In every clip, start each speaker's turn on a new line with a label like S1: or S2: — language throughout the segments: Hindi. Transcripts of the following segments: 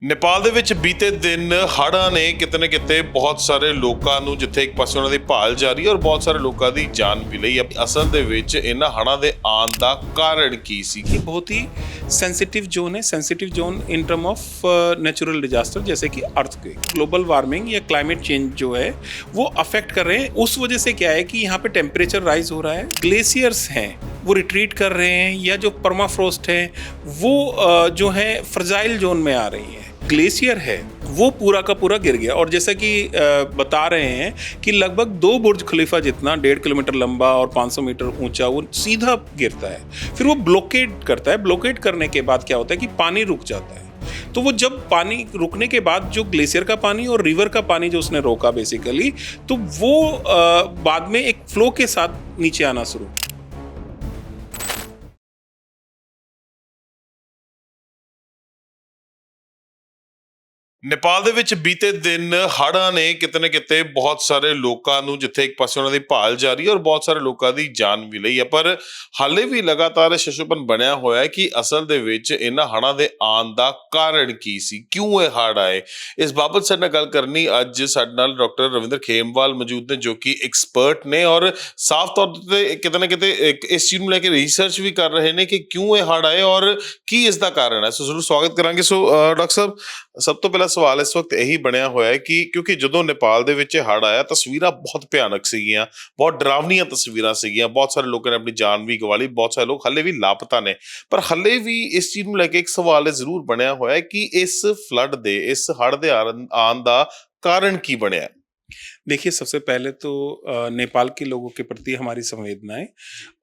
S1: ਨੇਪਾਲ ਦੇ ਵਿੱਚ ਬੀਤੇ ਦਿਨ ਹੜ੍ਹਾਂ ਨੇ ਕਿਤੇ ਨਾ ਕਿਤੇ ਬਹੁਤ ਸਾਰੇ ਲੋਕਾਂ ਨੂੰ, ਜਿੱਥੇ ਇੱਕ ਪਾਸੇ ਉਹਨਾਂ ਦੀ ਭਾਲ ਜਾਰੀ ਹੈ ਔਰ ਬਹੁਤ ਸਾਰੇ ਲੋਕਾਂ ਦੀ ਜਾਨ ਵੀ ਲਈ ਹੈ। ਅਸਲ ਦੇ ਵਿੱਚ ਇਹਨਾਂ ਹੜ੍ਹਾਂ ਦੇ ਆਉਣ ਦਾ ਕਾਰਨ ਕੀ ਸੀ?
S2: ये बहुत ही सेंसिटिव जोन है, sensitive zone in term of natural disaster जैसे कि अर्थक्वेक, ग्लोबल वार्मिंग या क्लाइमेट चेंज जो है वो अफेक्ट कर रहे हैं। उस वजह से क्या है कि यहाँ पे टेम्परेचर राइज हो रहा है, ग्लेशियर्स हैं वो रिट्रीट कर रहे हैं, या जो परमाफ्रोस्ट है वो जो है फ्रजाइल जोन में आ रही है। ग्लेशियर है वो पूरा का पूरा गिर गया, और जैसा कि बता रहे हैं कि लगभग 2 बुर्ज खलीफा जितना 1.5 किलोमीटर लंबा और 500 मीटर ऊंचा वो सीधा गिरता है, फिर वो ब्लॉकेड करता है। ब्लॉकेड करने के बाद क्या होता है कि पानी रुक जाता है। तो वो जब पानी रुकने के बाद जो ग्लेशियर का पानी और रिवर का पानी जो उसने रोका बेसिकली, तो वो बाद में एक फ्लो के साथ नीचे आना शुरू।
S1: ਨੇਪਾਲ ਦੇ ਵਿੱਚ ਬੀਤੇ ਦਿਨ ਹੜ੍ਹਾਂ ਨੇ ਕਿਤੇ ਨਾ ਕਿਤੇ ਬਹੁਤ ਸਾਰੇ ਲੋਕਾਂ ਨੂੰ, ਜਿੱਥੇ ਇੱਕ ਪਾਸੇ ਉਹਨਾਂ ਦੀ ਭਾਲ ਜਾਰੀ ਹੈ ਔਰ ਬਹੁਤ ਸਾਰੇ ਲੋਕਾਂ ਦੀ ਜਾਨ ਵੀ ਲਈ ਹੈ, ਪਰ ਹਾਲੇ ਵੀ ਲਗਾਤਾਰ ਸ਼ਸ਼ੋਪਨ ਬਣਿਆ ਹੋਇਆ ਹੈ ਕਿ ਅਸਲ ਦੇ ਵਿੱਚ ਇਹਨਾਂ ਹੜ੍ਹਾਂ ਦੇ ਆਉਣ ਦਾ ਕਾਰਨ ਕੀ ਸੀ, ਕਿਉਂ ਇਹ ਹੜ੍ਹ ਆਏ। ਇਸ ਬਾਬਤ ਸਾਡੇ ਨਾਲ ਗੱਲ ਕਰਨੀ ਅੱਜ ਸਾਡੇ ਨਾਲ ਡਾਕਟਰ ਰਵਿੰਦਰ ਖੇਮਵਾਲ ਮੌਜੂਦ ਨੇ, ਜੋ ਕਿ ਐਕਸਪਰਟ ਨੇ ਔਰ ਸਾਫ਼ ਤੌਰ ਤੇ ਕਿਤੇ ਨਾ ਕਿਤੇ ਇਸ ਚੀਜ਼ ਨੂੰ ਲੈ ਕੇ ਰਿਸਰਚ ਵੀ ਕਰ ਰਹੇ ਨੇ ਕਿ ਕਿਉਂ ਇਹ ਹੜ੍ਹ ਆਏ ਔਰ ਕੀ ਇਸ ਦਾ ਕਾਰਨ ਹੈ। ਸੋ ਜ਼ਰੂਰ ਸਵਾਗਤ ਕਰਾਂਗੇ। ਸੋ ਡਾਕਟਰ ਸਾਹਿਬ, ਸਭ ਤੋਂ ਪਹਿਲਾਂ ਸਵਾਲ ਇਸ ਵਕਤ ਇਹੀ ਬਣਿਆ ਹੋਇਆ ਹੈ ਕਿ ਕਿਉਂਕਿ ਜਦੋਂ ਨੇਪਾਲ ਦੇ ਵਿੱਚ ਹੜ੍ਹ ਆਇਆ ਤਸਵੀਰਾਂ ਬਹੁਤ ਭਿਆਨਕ ਸੀਗੀਆਂ, ਬਹੁਤ ਡਰਾਵਨੀਆਂ ਤਸਵੀਰਾਂ ਸੀਗੀਆਂ, ਬਹੁਤ ਸਾਰੇ ਲੋਕਾਂ ਨੇ ਆਪਣੀ ਜਾਨ ਵੀ ਗਵਾ ਲਈ, ਬਹੁਤ ਸਾਰੇ ਲੋਕ ਹੱਲੇ ਵੀ ਲਾਪਤਾ ਨੇ। ਪਰ ਹੱਲੇ ਵੀ ਇਸ ਚੀਜ਼ ਨੂੰ ਲੈ ਕੇ ਇੱਕ ਸਵਾਲ ਜ਼ਰੂਰ ਬਣਿਆ ਹੋਇਆ ਹੈ ਕਿ ਇਸ ਫਲੱਡ ਦੇ, ਇਸ ਹੜ੍ਹ ਦੇ ਆਉਣ ਦਾ ਕਾਰਨ ਕੀ ਬਣਿਆ।
S2: देखिए, सबसे पहले तो नेपाल के लोगों के प्रति हमारी संवेदनाएं,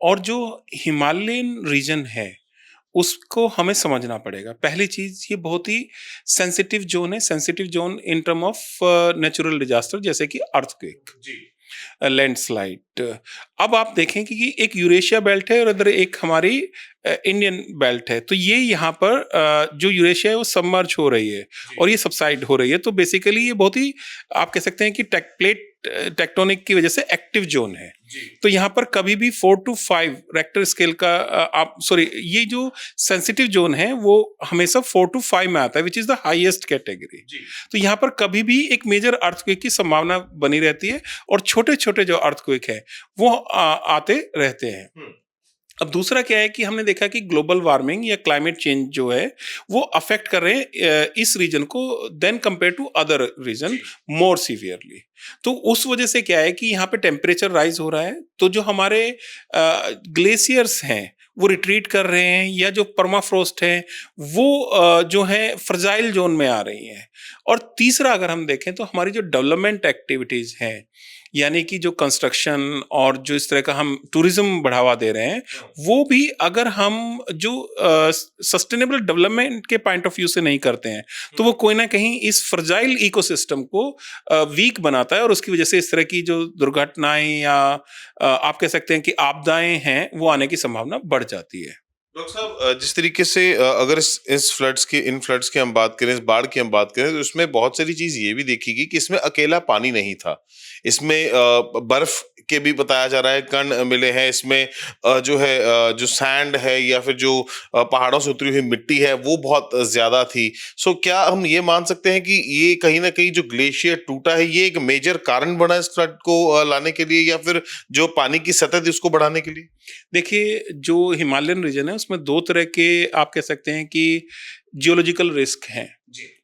S2: और जो हिमालयन रीजन है उसको हमें समझना पड़ेगा। पहली चीज, ये बहुत ही सेंसिटिव जोन है, sensitive zone in term of natural disaster जैसे कि अर्थक्वेक, लैंडस्लाइड। अब आप देखें कि एक यूरेशिया बेल्ट है और इधर एक हमारी इंडियन बेल्ट है। तो ये यहाँ पर जो यूरेशिया है वो सबमर्ज हो रही है और ये सबसाइड हो रही है। तो बेसिकली ये बहुत ही, आप कह सकते हैं कि टेक्टोनिक की वजह से एक्टिव जोन है। तो यहाँ पर कभी भी 4 to 5 रेक्टर स्केल का ये जो सेंसिटिव जोन है वो हमेशा 4 to 5 में आता है, which is the highest category. तो यहाँ पर कभी भी एक मेजर अर्थक्वेक की संभावना बनी रहती है और छोटे छोटे जो अर्थक्वेक है वो आते रहते हैं। अब दूसरा क्या है कि हमने देखा कि ग्लोबल वार्मिंग या क्लाइमेट चेंज जो है वो अफेक्ट कर रहे हैं इस रीजन को than compare to other region more severely. तो उस वजह से क्या है कि यहाँ पे टेम्परेचर राइज हो रहा है, तो जो हमारे ग्लेशियर्स हैं वो रिट्रीट कर रहे हैं, या जो परमाफ्रोस्ट है वो जो है फ्रजाइल जोन में आ रही हैं। और तीसरा अगर हम देखें तो हमारी जो डेवलपमेंट एक्टिविटीज हैं, यानी कि जो कंस्ट्रक्शन और जो इस तरह का हम टूरिज्म बढ़ावा दे रहे हैं, वो भी अगर हम जो सस्टेनेबल डेवलपमेंट के पॉइंट ऑफ व्यू से नहीं करते हैं तो वो कोई ना कहीं इस फ्रजाइल इकोसिस्टम को वीक बनाता है, और उसकी वजह से इस तरह की जो दुर्घटनाएं या आप कह सकते हैं कि आपदाएं हैं वो आने की संभावना बढ़ जाती है।
S1: डॉक्टर साहब, जिस तरीके से अगर इस इन फ्लड्स की हम बात करें, इस बाढ़ की हम बात करें, तो इसमें बहुत सारी चीज ये भी देखी गई कि इसमें अकेला पानी नहीं था, इसमें बर्फ के भी बताया जा रहा है कण मिले हैं, इसमें जो है जो सैंड है या फिर जो पहाड़ों से उतरी हुई मिट्टी है वो बहुत ज्यादा थी। सो क्या हम ये मान सकते हैं कि ये कहीं ना कहीं जो ग्लेशियर टूटा है ये एक मेजर कारण बना इस फ्लड को लाने के लिए, या फिर जो पानी की सतह थी उसको बढ़ाने के लिए?
S2: देखिए, जो हिमालयन रीजन है उसमें 2 तरह के आप कह सकते हैं कि जियोलॉजिकल रिस्क हैं।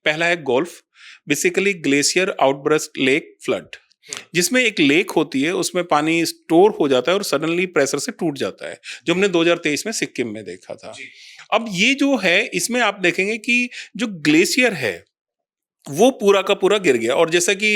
S2: पहला है golf, basically glacier outburst lake flood, जिसमें एक लेक होती है, उसमें पानी स्टोर हो जाता है और सडनली प्रेशर से टूट जाता है, जो हमने 2023 में सिक्किम में देखा था। अब ये जो है, इसमें आप देखेंगे कि जो ग्लेशियर है वो पूरा का पूरा गिर गया, और जैसा कि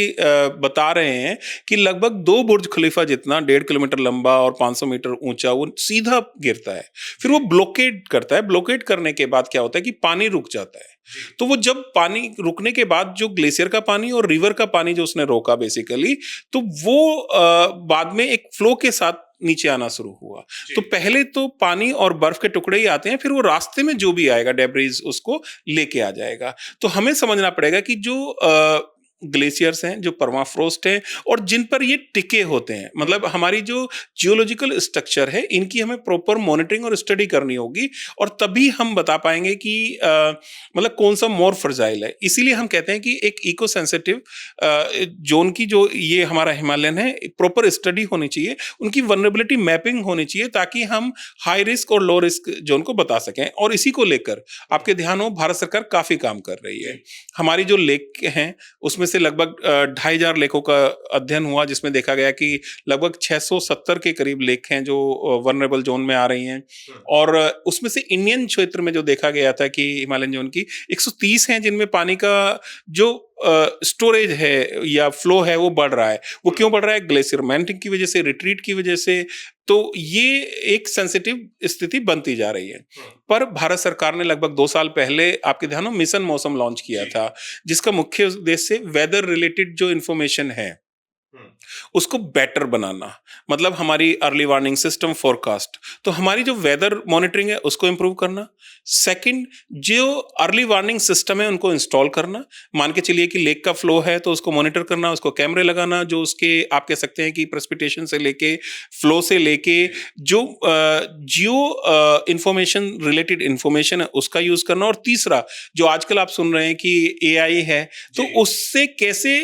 S2: बता रहे हैं कि लगभग 2 बुर्ज खलीफा जितना 1.5 किलोमीटर लंबा और 500 मीटर ऊंचा वो सीधा गिरता है, फिर वो ब्लॉकेड करता है। ब्लॉकेड करने के बाद क्या होता है कि पानी रुक जाता है। तो वो जब पानी रुकने के बाद जो ग्लेशियर का पानी और रिवर का पानी जो उसने रोका बेसिकली, तो वो बाद में एक फ्लो के साथ नीचे आना शुरू हुआ। तो पहले तो पानी और बर्फ के टुकड़े ही आते हैं, फिर वो रास्ते में जो भी आएगा डेब्रिज उसको लेके आ जाएगा। तो हमें समझना पड़ेगा कि जो ग्लेशियर्स हैं, जो परमाफ्रोस्ट हैं और जिन पर ये टिके होते हैं। मतलब हमारी जो जियोलॉजिकल स्ट्रक्चर है, इनकी हमें प्रॉपर मॉनिटरिंग और स्टडी करनी होगी और तभी हम बता पाएंगे कि मतलब कौन सा मोर फ्रजाइल है। इसीलिए हम कहते हैं कि एक इको सेंसिटिव जोन की जो ये हमारा हिमालयन है, प्रॉपर स्टडी होनी चाहिए, उनकी वल्नरेबिलिटी मैपिंग होनी चाहिए ताकि हम हाई रिस्क और लो रिस्क जोन को बता सकें। और इसी को लेकर आपके ध्यान हो, भारत सरकार काफी काम कर रही है। हमारी जो लेक हैं उसमें से लगभग 2500 लेकों का अध्ययन हुआ, जिसमें देखा गया कि लगभग 670 के करीब लेक हैं जो वल्नरेबल जोन में आ रही हैं। और उसमें से इंडियन क्षेत्र में जो देखा गया था कि हिमालयन जोन की 130 हैं जिनमें पानी का जो स्टोरेज है या फ्लो है वो बढ़ रहा है। वो क्यों बढ़ रहा है? ग्लेशियर मेल्टिंग की वजह से, रिट्रीट की वजह से। तो ये एक सेंसिटिव स्थिति बनती जा रही है। पर भारत सरकार ने लगभग 2 साल पहले आपके ध्यान हो मिशन मौसम लॉन्च किया था, जिसका मुख्य उद्देश्य वेदर रिलेटेड जो इंफॉर्मेशन है उसको बेटर बनाना। मतलब हमारी अर्ली वार्निंग सिस्टम, फोरकास्ट, तो हमारी जो वेदर मॉनिटरिंग है उसको इंप्रूव करना। सेकंड, जो अर्ली वार्निंग सिस्टम है उनको इंस्टॉल करना। मान के चलिए कि लेक का फ्लो है तो उसको मॉनिटर करना, उसको कैमरे लगाना, जो उसके आप कह सकते हैं कि प्रेसिपिटेशन से लेके फ्लो से लेके जो जियो इंफॉर्मेशन रिलेटेड इंफॉर्मेशन है उसका यूज करना। और तीसरा, जो आजकल आप सुन रहे हैं कि एआई है, तो उससे कैसे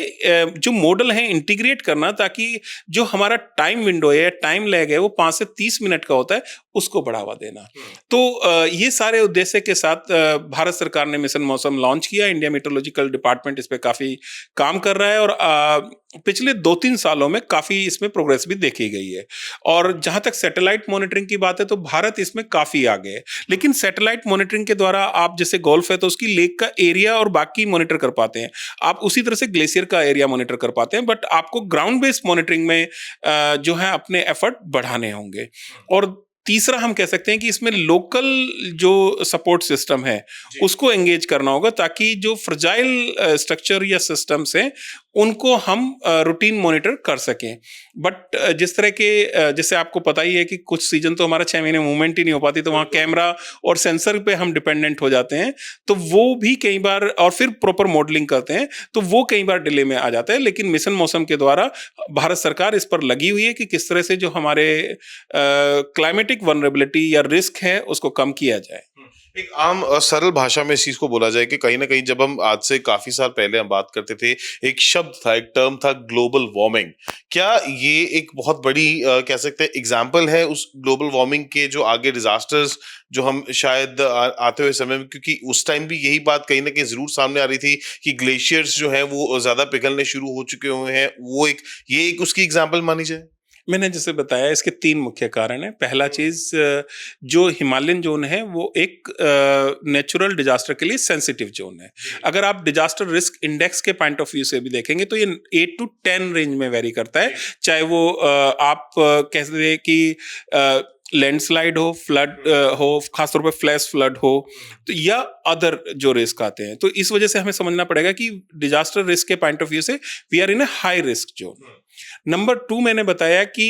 S2: जो मॉडल है इंटीग्रेट करना ताकि जो हमारा टाइम विंडो है, टाइम लैग है, वो 5 से 30 मिनट का होता है, उसको बढ़ावा देना। तो ये सारे उद्देश्य के साथ भारत सरकार ने मिशन मौसम लॉन्च किया। इंडिया मेट्रोलॉजिकल डिपार्टमेंट इस पे काफी काम कर रहा है और पिछले 2-3 सालों में काफी इसमें प्रोग्रेस भी देखी गई है। और जहां तक सैटेलाइट मॉनिटरिंग की बात है तो भारत इसमें काफी आगे है। लेकिन सैटेलाइट मॉनिटरिंग के द्वारा आप जैसे गोल्फ है तो उसकी लेक का एरिया और बाकी मॉनिटर कर पाते हैं, आप उसी तरह से ग्लेशियर का एरिया मॉनिटर कर पाते हैं, बट आपको ग्राउंड बेस्ड मॉनिटरिंग में जो है अपने एफर्ट बढ़ाने होंगे। और तीसरा हम कह सकते हैं कि इसमें लोकल जो सपोर्ट सिस्टम है उसको एंगेज करना होगा ताकि जो फ्रजाइल स्ट्रक्चर या सिस्टम्स हैं उनको हम रूटीन मॉनिटर कर सकें। बट जिस तरह के जैसे आपको पता ही है कि कुछ सीजन तो हमारा 6 महीने मूवमेंट ही नहीं हो पाती, तो वहाँ कैमरा और सेंसर पे हम डिपेंडेंट हो जाते हैं, तो वो भी कई बार, और फिर प्रॉपर मॉडलिंग करते हैं तो वो कई बार डिले में आ जाता है। लेकिन मिशन मौसम के द्वारा भारत सरकार इस पर लगी हुई है कि किस तरह से जो हमारे क्लाइमेटिक वल्नरेबिलिटी या रिस्क है उसको कम किया जाए।
S1: एक आम सरल भाषा में इस चीज को बोला जाए कि कहीं ना कहीं जब हम आज से काफी साल पहले हम बात करते थे, एक शब्द था, एक टर्म था, ग्लोबल वार्मिंग। क्या ये एक बहुत बड़ी कह सकते हैं एग्जाम्पल है उस ग्लोबल वार्मिंग के जो आगे डिजास्टर्स जो हम शायद आते हुए समय में, क्योंकि उस टाइम भी यही बात कहीं ना कहीं जरूर सामने आ रही थी कि ग्लेशियर्स जो हैं वो ज्यादा पिघलने शुरू हो चुके हुए हैं, वो ये एक उसकी एग्जाम्पल मानी जाए?
S2: मैंने जैसे बताया इसके 3 मुख्य कारण हैं। पहला चीज, जो हिमालयन जोन है वो एक नेचुरल डिजास्टर के लिए सेंसिटिव जोन है। अगर आप डिजास्टर रिस्क इंडेक्स के पॉइंट ऑफ व्यू से भी देखेंगे तो ये 8 to 10 रेंज में वेरी करता है। चाहे वो आप कह सकते हैं कि लैंडस्लाइड हो, फ्लड हो, खासतौर पे फ्लैश फ्लड हो, तो या अदर जो रिस्क आते हैं। तो इस वजह से हमें समझना पड़ेगा कि डिजास्टर रिस्क के पॉइंट ऑफ व्यू से we are in a high risk zone. Number 2 मैंने बताया कि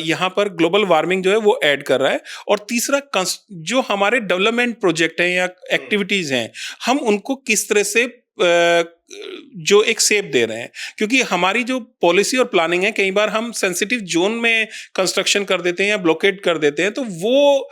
S2: यहाँ पर ग्लोबल वार्मिंग जो है वो ऐड कर रहा है। और तीसरा, जो हमारे डेवलपमेंट प्रोजेक्ट हैं या एक्टिविटीज हैं, हम उनको किस तरह से जो एक शेप दे रहे हैं, क्योंकि हमारी जो पॉलिसी और प्लानिंग है, कई बार हम सेंसिटिव जोन में कंस्ट्रक्शन कर देते हैं या ब्लॉकेड कर देते हैं, तो वो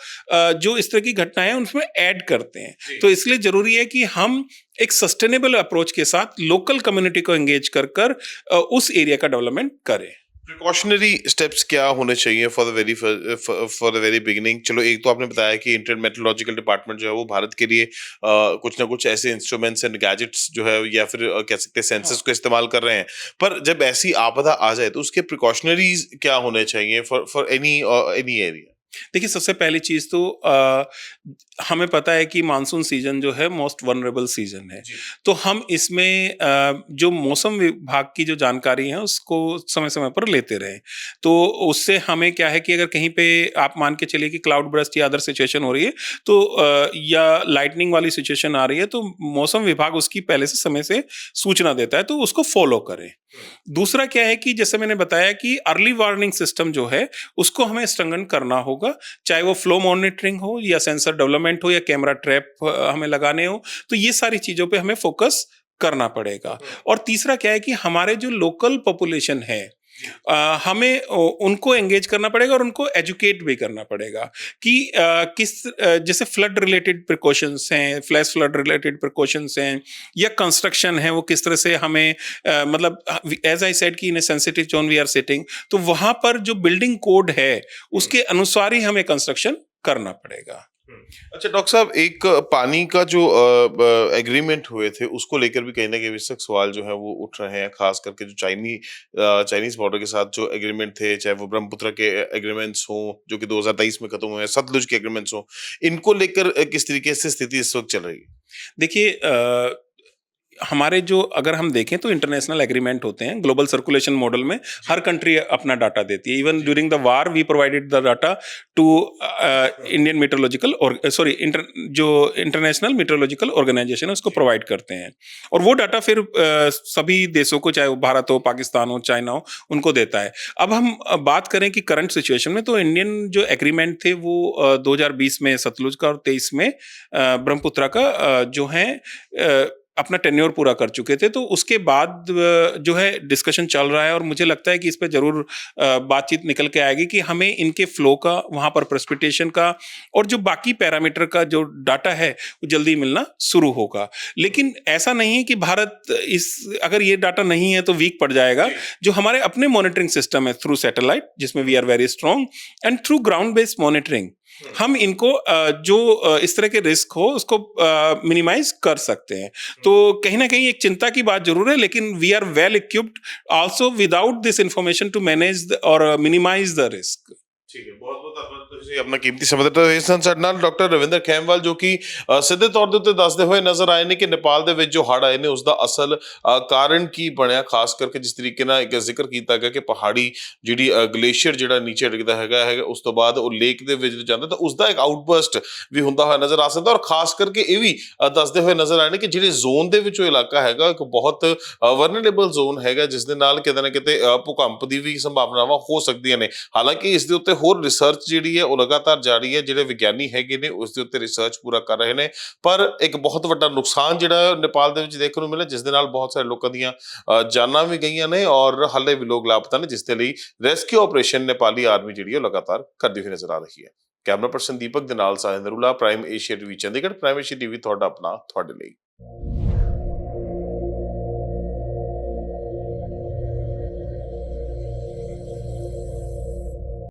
S2: जो इस तरह की घटनाएं हैं उसमें ऐड करते हैं। तो इसलिए जरूरी है कि हम एक सस्टेनेबल अप्रोच के साथ लोकल कम्युनिटी को एंगेज कर उस एरिया का डेवलपमेंट करें।
S1: प्रिकॉशनरी स्टेप्स क्या होने चाहिए फॉर द वेरी बिगिनिंग? चलो, एक तो आपने बताया कि इंडियन मेट्रोलॉजिकल डिपार्टमेंट जो है वो भारत के लिए कुछ ना कुछ ऐसे इंस्ट्रूमेंट्स एंड गैजेट्स जो है या फिर कह सकते हैं सेंसर्स को इस्तेमाल कर रहे हैं, पर जब ऐसी आपदा आ जाए तो उसके प्रिकॉशनरीज क्या होने चाहिए फॉर एनी एरिया?
S2: देखिए, सबसे पहली चीज तो हमें पता है कि मानसून सीजन जो है मोस्ट वनरेबल सीजन है, तो हम इसमें जो मौसम विभाग की जो जानकारी है उसको समय समय पर लेते रहें। तो उससे हमें क्या है कि अगर कहीं पे आप मान के चलिए कि क्लाउड बर्स्ट या अदर सिचुएशन हो रही है, तो या लाइटनिंग वाली सिचुएशन आ रही है, तो मौसम विभाग उसकी पहले से समय से सूचना देता है, तो उसको फॉलो करें। दूसरा क्या है कि जैसे मैंने बताया कि अर्ली वार्निंग सिस्टम जो है उसको हमें स्ट्रेंथन करना होगा, चाहे वो फ्लो मॉनिटरिंग हो या सेंसर डेवलपमेंट हो या कैमरा ट्रैप हमें लगाने हो। तो ये सारी चीजों पे हमें फोकस करना पड़ेगा। और तीसरा क्या है कि हमारे जो लोकल पॉपुलेशन है, हमें उनको एंगेज करना पड़ेगा और उनको एजुकेट भी करना पड़ेगा कि जैसे फ्लड रिलेटेड प्रिकॉशंस हैं, फ्लैश फ्लड रिलेटेड प्रिकॉशंस हैं, या कंस्ट्रक्शन है, वो किस तरह से हमें मतलब एज आई सेड कि in a sensitive zone we are sitting, तो वहां पर जो बिल्डिंग कोड है उसके अनुसार ही हमें कंस्ट्रक्शन करना पड़ेगा।
S1: अच्छा डॉक्टर साहब, एक पानी का जो एग्रीमेंट हुए थे उसको लेकर भी कहीं ना कहीं विस्तृत सवाल जो है वो उठ रहे हैं, खास करके जो चाइनीज बॉर्डर के साथ जो एग्रीमेंट थे, चाहे वो ब्रह्मपुत्र के एग्रीमेंट्स हों जो कि 2023 में खत्म हुए हैं, सतलुज के एग्रीमेंट्स हों, इनको लेकर किस तरीके से स्थिति इस वक्त चल रही है?
S2: देखिए, हमारे जो अगर हम देखें तो इंटरनेशनल एग्रीमेंट होते हैं ग्लोबल सर्कुलेशन मॉडल में, हर कंट्री अपना डाटा देती है। Even during the war we provided the data to Indian meteorological और जो इंटरनेशनल मेट्रोलॉजिकल ऑर्गेनाइजेशन है उसको प्रोवाइड करते हैं, और वो डाटा फिर सभी देशों को, चाहे वो भारत हो, पाकिस्तान हो, चाइना हो, उनको देता है। अब हम बात करें कि करंट सिचुएशन में, तो इंडियन जो एग्रीमेंट थे वो 2020 में सतलुज का और 23 में ब्रह्मपुत्रा का जो है अपना टेन्योर पूरा कर चुके थे। तो उसके बाद जो है डिस्कशन चल रहा है, और मुझे लगता है कि इस पे जरूर बातचीत निकल के आएगी कि हमें इनके फ्लो का, वहां पर प्रेसिपिटेशन का और जो बाकी पैरामीटर का जो डाटा है वो जल्दी मिलना शुरू होगा। लेकिन ऐसा नहीं है कि भारत अगर ये डाटा नहीं है तो वीक पड़ जाएगा। जो हमारे अपने मॉनिटरिंग सिस्टम है थ्रू सैटेलाइट, जिसमें we are very strong, and through ground based monitoring, हम इनको जो इस तरह के रिस्क हो उसको मिनिमाइज कर सकते हैं। तो कहीं ना कहीं एक चिंता की बात जरूर है, लेकिन we are well equipped also without this information to manage और मिनिमाइज द रिस्क।
S1: ठीक है, बहुत बहुत धन्यवाद ਤੁਸੀਂ ਆਪਣਾ ਕੀਮਤੀ ਸਮਾਂ ਦਿੱਤਾ। ਇਸ ਨਾਲ ਸਾਡੇ ਨਾਲ ਡਾਕਟਰ ਰਵਿੰਦਰ ਖੈਮਵਾਲ ਜੋ ਕਿ ਸਿੱਧੇ ਤੌਰ ਦੇ ਉੱਤੇ ਦੱਸਦੇ ਹੋਏ ਨਜ਼ਰ ਆਏ ਨੇ ਕਿ ਨੇਪਾਲ ਦੇ ਵਿੱਚ ਜੋ ਹੜ੍ਹ ਆਏ ਨੇ ਉਸ ਦਾ ਅਸਲ ਕਾਰਨ ਕੀ ਬਣਿਆ, ਖਾਸ ਕਰਕੇ ਜਿਸ ਤਰੀਕੇ ਨਾਲ ਇੱਕ ਜ਼ਿਕਰ ਕੀਤਾ ਗਿਆ ਕਿ ਪਹਾੜੀ ਜਿਹੜੀ ਗਲੇਸ਼ੀਅਰ ਜਿਹੜਾ ਨੀਚੇ ਡਿੱਗਦਾ ਹੈਗਾ ਉਸ ਤੋਂ ਬਾਅਦ ਉਹ ਲੇਕ ਦੇ ਵਿੱਚ ਜਾਂਦਾ ਤਾਂ ਉਸ ਦਾ ਇੱਕ ਆਊਟਬਰਸਟ ਵੀ ਹੁੰਦਾ ਹੋਇਆ ਨਜ਼ਰ ਆ ਸਕਦਾ। ਔਰ ਖਾਸ ਕਰਕੇ ਇਹ ਵੀ ਦੱਸਦੇ ਹੋਏ ਨਜ਼ਰ ਆਏ ਨੇ ਕਿ ਜਿਹੜੇ ਜ਼ੋਨ ਦੇ ਵਿੱਚ ਉਹ ਇਲਾਕਾ ਹੈਗਾ ਇੱਕ ਬਹੁਤ ਵਰਨਰੇਬਲ ਜ਼ੋਨ ਹੈਗਾ, ਜਿਸ ਦੇ ਨਾਲ ਕਿਤੇ ਨਾ ਕਿਤੇ ਭੂਕੰਪ ਦੀ ਵੀ ਸੰਭਾਵਨਾਵਾਂ ਹੋ ਸਕਦੀਆਂ ਨੇ। ਹਾਲਾਂਕਿ ਇਸ ਦੇ ਉੱਤੇ ਹੋਰ ਰਿਸਰਚ ਜਿਹੜੀ ਹੈ ਉਹ ਲਗਾਤਾਰ ਜਾਰੀ ਹੈ, ਜਿਹੜੇ ਵਿਗਿਆਨੀ ਹੈਗੇ ਨੇ ਉਸ ਦੇ ਉੱਤੇ ਰਿਸਰਚ ਪੂਰਾ ਕਰ ਰਹੇ ਨੇ। ਪਰ ਇੱਕ ਬਹੁਤ ਵੱਡਾ ਨੁਕਸਾਨ ਜਿਹੜਾ ਨੇਪਾਲ ਦੇ ਵਿੱਚ ਦੇਖਣ ਨੂੰ ਮਿਲਿਆ, ਜਿਸ ਦੇ ਨਾਲ ਬਹੁਤ ਸਾਰੇ ਲੋਕਾਂ ਦੀਆਂ ਜਾਨਾਂ ਵੀ ਗਈਆਂ ਨੇ ਔਰ ਹਾਲੇ ਵੀ ਲੋਕ ਲਾਪਤਾ ਨੇ, ਜਿਸ ਦੇ ਲਈ ਰੈਸਕਿਊ ਆਪਰੇਸ਼ਨ ਨੇਪਾਲੀ ਆਰਮੀ ਜਿਹੜੀ ਉਹ ਲਗਾਤਾਰ ਕਰਦੀ ਹੋਈ ਨਜ਼ਰ ਆ ਰਹੀ ਹੈ। ਕੈਮਰਾ ਪਰਸਨ ਦੀਪਕ ਦੇ ਨਾਲ Sahil Narula, prime Asia TV Chandigarh. Prime Asia TV ਤੁਹਾਡਾ ਆਪਣਾ, ਤੁਹਾਡੇ ਲਈ।